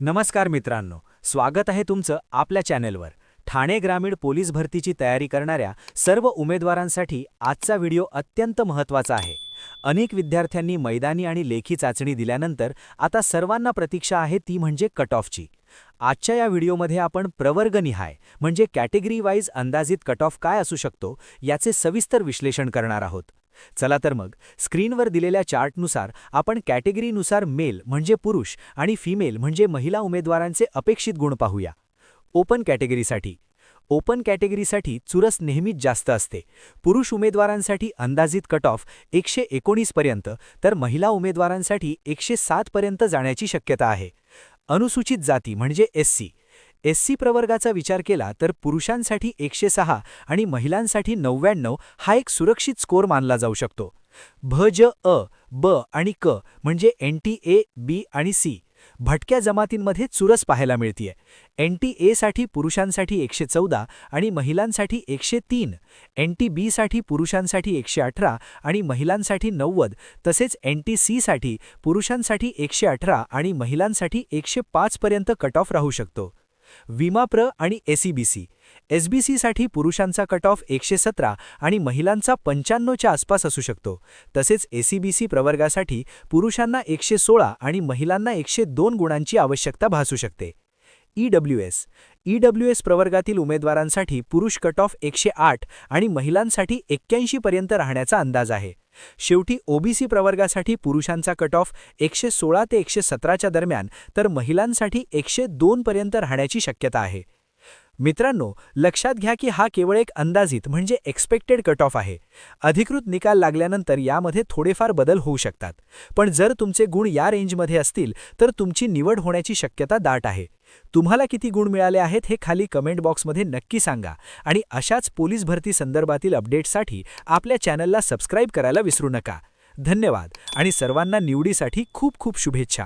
नमस्कार मित्रांनो, स्वागत आहे तुमचं आपल्या चॅनेलवर. ठाणे ग्रामीण पोलीस भरतीची तयारी करणाऱ्या सर्व उमेदवारांसाठी आजचा व्हिडिओ अत्यंत महत्त्वाचा आहे. अनेक विद्यार्थ्यांनी मैदानी आणि लेखी चाचणी दिल्यानंतर आता सर्वांना प्रतीक्षा आहे ती म्हणजे कट ऑफची. आजच्या या व्हिडिओमध्ये आपण प्रवर्गनिहाय म्हणजे कॅटेगरी वाईज अंदाजित कट ऑफ काय असू शकतो याचे सविस्तर विश्लेषण करणार आहोत. चला तर मग स्क्रीनवर दिलेल्या चार्टनुसार आपण कॅटेगरीनुसार मेल म्हणजे पुरुष आणि फिमेल म्हणजे महिला उमेदवारांचे अपेक्षित गुण पाहूया. ओपन कॅटेगरीसाठी चुरस नेहमीच जास्त असते. पुरुष उमेदवारांसाठी अंदाजित कट ऑफ 119 पर्यंत तर महिला उमेदवारांसाठी 107 पर्यंत जाण्याची शक्यता आहे. अनुसूचित जाती म्हणजे एससी प्रवर्गाचा विचार केला तर पुरुषांसाठी 106 आणि महिलांसाठी 99 हा एक सुरक्षित स्कोर मानला जाऊ शकतो. ब आणि क म्हणजे NTA, बी आणि सी भटक्या जमातींमध्ये चुरस पाहायला मिळतीये. NTA साठी पुरुषांसाठी 114 आणि महिलांसाठी 103, NTB साठी पुरुषांसाठी 118 आणि महिलांसाठी 90, तसेच NTC साठी पुरुषांसाठी 118 आणि महिलांसाठी 105 पर्यंत कट ऑफ राहू शकतो. विमाप्र आणि SBC साठी पुरुषांचा कट ऑफ 117 आणि महिलांचा 95च्या आसपास असू शकतो. तसेच ACBC प्रवर्गासाठी पुरुषांना 116 आणि महिलांना 102 गुणांची आवश्यकता भासू शकते. EWS प्रवर्गातील उमेदवारांसाठी पुरुष कट ऑफ 108 आणि महिलांसाठी 81 पर्यंत राहण्याचा अंदाज आहे. शेवटी OBC प्रवर्गासाठी पुरुषांचा कट ऑफ 116 ते 117च्या दरम्यान तर महिलांसाठी 102 पर्यंत राहण्याची शक्यता आहे. मित्रांनो, लक्षात घ्या की हा केवळ एक अंदाजित म्हणजे एक्सपेक्टेड कट ऑफ आहे. अधिकृत निकाल लागल्यानंतर यामध्ये थोडेफार बदल होऊ शकतात. पण जर तुमचे गुण या रेंजमध्ये असतील तर तुमची निवड होण्याची शक्यता दाट आहे. तुम्हाला किती गुण मिळाले आहेत हे खाली कमेंट बॉक्समध्ये नक्की सांगा आणि अशाच पोलीस भरती संदर्भातील अपडेट्ससाठी आपल्या चॅनलला सबस्क्राईब करायला विसरू नका. धन्यवाद आणि सर्वांना निवडीसाठी खूप खूप शुभेच्छा.